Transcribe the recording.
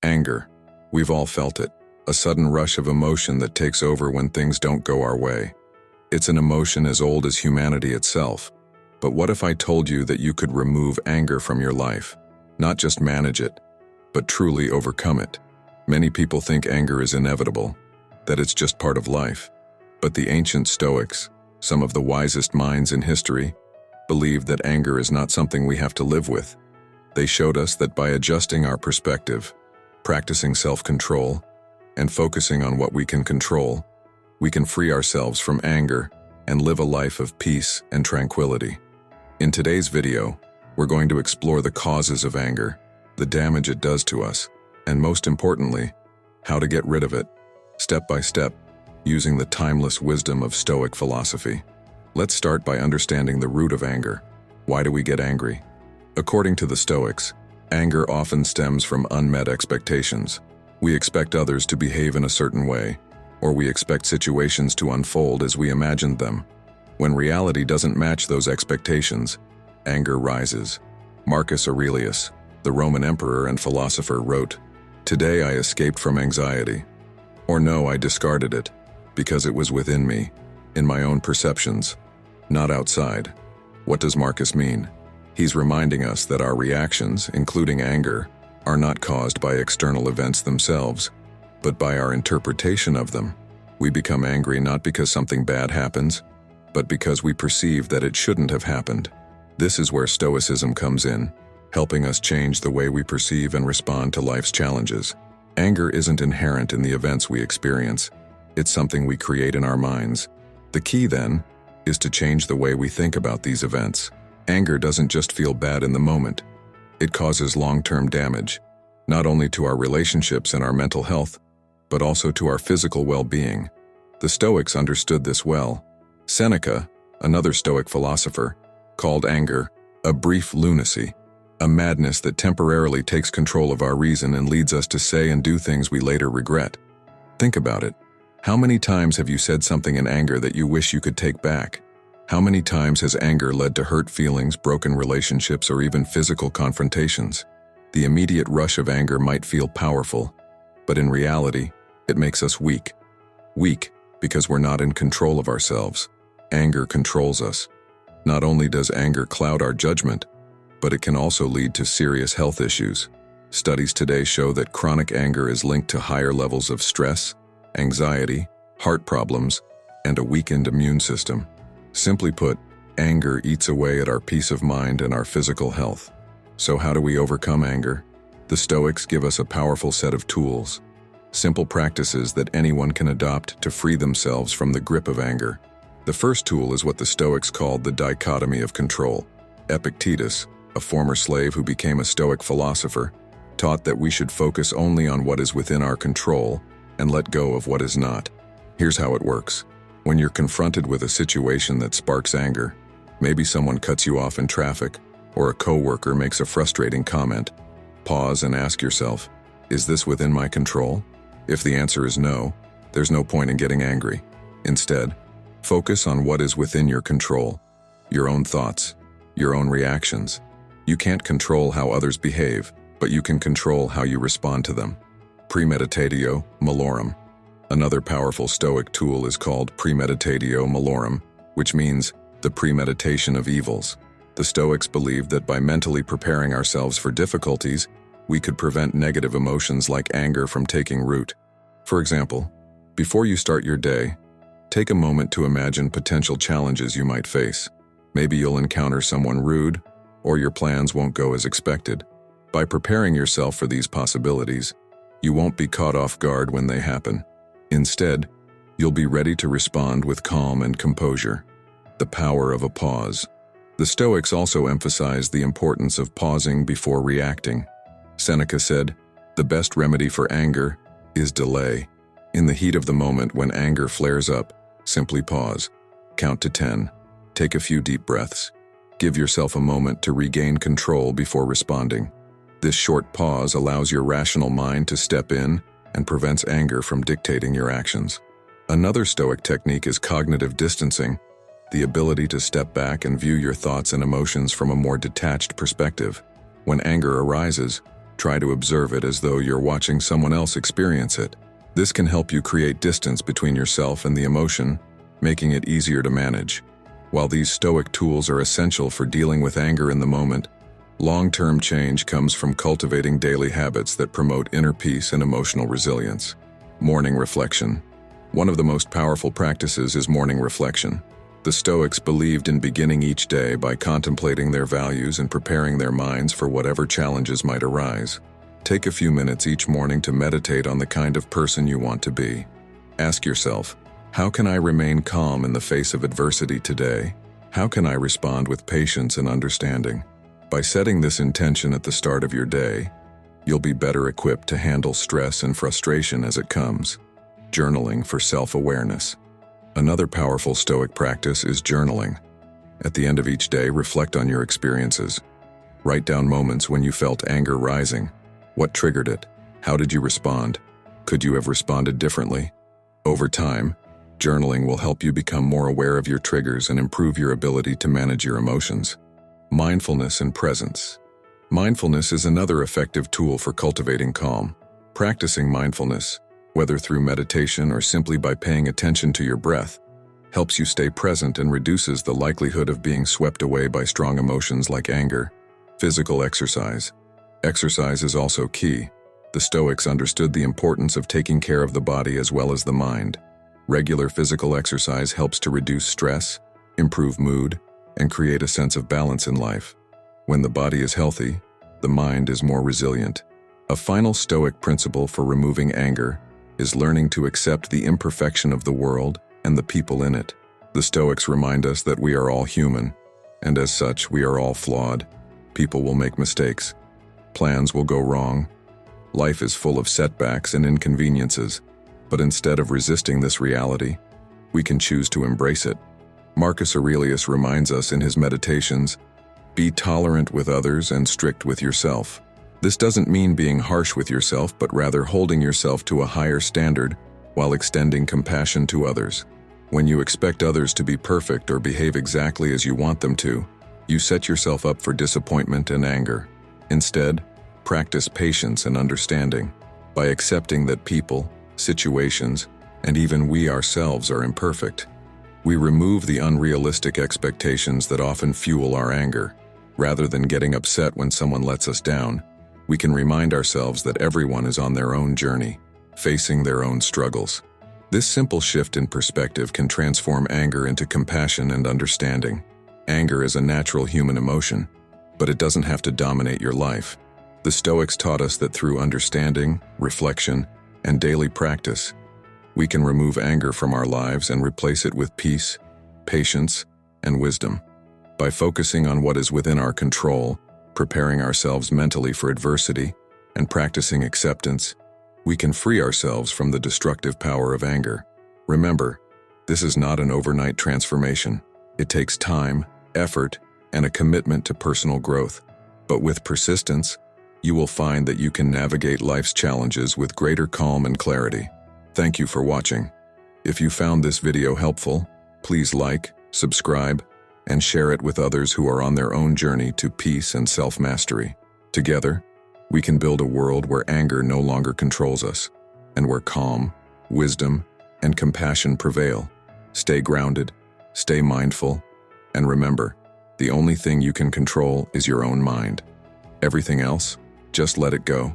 Anger. We've all felt it. A sudden rush of emotion that takes over when things don't go our way. It's an emotion as old as humanity itself. But what if I told you that you could remove anger from your life? Not just manage it, but truly overcome it. Many people think anger is inevitable, that it's just part of life. But the ancient Stoics, some of the wisest minds in history, believed that anger is not something we have to live with. They showed us that by adjusting our perspective, practicing self-control, and focusing on what we can control, we can free ourselves from anger and live a life of peace and tranquility. In today's video, we're going to explore the causes of anger, the damage it does to us, and most importantly, how to get rid of it, step by step, using the timeless wisdom of Stoic philosophy. Let's start by understanding the root of anger. Why do we get angry? According to the Stoics, anger often stems from unmet expectations. We expect others to behave in a certain way, or we expect situations to unfold as we imagined them. When reality doesn't match those expectations, anger rises. Marcus Aurelius, the Roman emperor and philosopher, wrote, "Today I escaped from anxiety." Or no, I discarded it, because it was within me, in my own perceptions, not outside. What does Marcus mean? He's reminding us that our reactions, including anger, are not caused by external events themselves, but by our interpretation of them. We become angry not because something bad happens, but because we perceive that it shouldn't have happened. This is where Stoicism comes in, helping us change the way we perceive and respond to life's challenges. Anger isn't inherent in the events we experience. It's something we create in our minds. The key, then, is to change the way we think about these events. Anger doesn't just feel bad in the moment. It causes long-term damage, not only to our relationships and our mental health, but also to our physical well-being. The Stoics understood this well. Seneca, another Stoic philosopher, called anger a brief lunacy, a madness that temporarily takes control of our reason and leads us to say and do things we later regret. Think about it. How many times have you said something in anger that you wish you could take back? How many times has anger led to hurt feelings, broken relationships, or even physical confrontations? The immediate rush of anger might feel powerful, but in reality, it makes us weak. Weak because we're not in control of ourselves. Anger controls us. Not only does anger cloud our judgment, but it can also lead to serious health issues. Studies today show that chronic anger is linked to higher levels of stress, anxiety, heart problems, and a weakened immune system. Simply put, anger eats away at our peace of mind and our physical health. So how do we overcome anger? The Stoics give us a powerful set of tools, simple practices that anyone can adopt to free themselves from the grip of anger. The first tool is what the Stoics called the dichotomy of control. Epictetus, a former slave who became a Stoic philosopher, taught that we should focus only on what is within our control and let go of what is not. Here's how it works. When you're confronted with a situation that sparks anger, maybe someone cuts you off in traffic, or a coworker makes a frustrating comment, pause and ask yourself, is this within my control? If the answer is no, there's no point in getting angry. Instead, focus on what is within your control, your own thoughts, your own reactions. You can't control how others behave, but you can control how you respond to them. Premeditatio malorum. Another powerful Stoic tool is called premeditatio malorum, which means the premeditation of evils. The Stoics believed that by mentally preparing ourselves for difficulties, we could prevent negative emotions like anger from taking root. For example, before you start your day, take a moment to imagine potential challenges you might face. Maybe you'll encounter someone rude, or your plans won't go as expected. By preparing yourself for these possibilities, you won't be caught off guard when they happen. Instead, you'll be ready to respond with calm and composure. The power of a pause. The Stoics also emphasized the importance of pausing before reacting. Seneca said, "The best remedy for anger is delay." In the heat of the moment when anger flares up, simply pause. Count to 10. Take a few deep breaths. Give yourself a moment to regain control before responding. This short pause allows your rational mind to step in and prevents anger from dictating your actions. Another Stoic technique is cognitive distancing, the ability to step back and view your thoughts and emotions from a more detached perspective. When anger arises, Try to observe it as though you're watching someone else experience it. This can help you create distance between yourself and the emotion, making it easier to manage. While these Stoic tools are essential for dealing with anger in the moment, long-term change comes from cultivating daily habits that promote inner peace and emotional resilience. Morning reflection. One of the most powerful practices is morning reflection. The Stoics believed in beginning each day by contemplating their values and preparing their minds for whatever challenges might arise. Take a few minutes each morning to meditate on the kind of person you want to be. Ask yourself, how can I remain calm in the face of adversity today? How can I respond with patience and understanding? By setting this intention at the start of your day, you'll be better equipped to handle stress and frustration as it comes. Journaling for self-awareness. Another powerful Stoic practice is journaling. At the end of each day, reflect on your experiences. Write down moments when you felt anger rising. What triggered it? How did you respond? Could you have responded differently? Over time, journaling will help you become more aware of your triggers and improve your ability to manage your emotions. Mindfulness and presence. Mindfulness is another effective tool for cultivating calm. Practicing mindfulness, whether through meditation or simply by paying attention to your breath, helps you stay present and reduces the likelihood of being swept away by strong emotions like anger. Physical exercise. Exercise is also key. The Stoics understood the importance of taking care of the body as well as the mind. Regular physical exercise helps to reduce stress, improve mood, and create a sense of balance in life. When the body is healthy, the mind is more resilient. A final Stoic principle for removing anger is learning to accept the imperfection of the world and the people in it. The Stoics remind us that we are all human, and as such, we are all flawed. People will make mistakes. Plans will go wrong. Life is full of setbacks and inconveniences, but instead of resisting this reality, we can choose to embrace it. Marcus Aurelius reminds us in his Meditations, "Be tolerant with others and strict with yourself." This doesn't mean being harsh with yourself, but rather holding yourself to a higher standard while extending compassion to others. When you expect others to be perfect or behave exactly as you want them to, you set yourself up for disappointment and anger. Instead, practice patience and understanding by accepting that people, situations, and even we ourselves are imperfect. We remove the unrealistic expectations that often fuel our anger. Rather than getting upset when someone lets us down, we can remind ourselves that everyone is on their own journey, facing their own struggles. This simple shift in perspective can transform anger into compassion and understanding. Anger is a natural human emotion, but it doesn't have to dominate your life. The Stoics taught us that through understanding, reflection, and daily practice, we can remove anger from our lives and replace it with peace, patience, and wisdom. By focusing on what is within our control, preparing ourselves mentally for adversity, and practicing acceptance, we can free ourselves from the destructive power of anger. Remember, this is not an overnight transformation. It takes time, effort, and a commitment to personal growth. But with persistence, you will find that you can navigate life's challenges with greater calm and clarity. Thank you for watching. If you found this video helpful, please like, subscribe, and share it with others who are on their own journey to peace and self-mastery. Together, we can build a world where anger no longer controls us, and where calm, wisdom, and compassion prevail. Stay grounded, stay mindful, and remember, the only thing you can control is your own mind. Everything else, just let it go.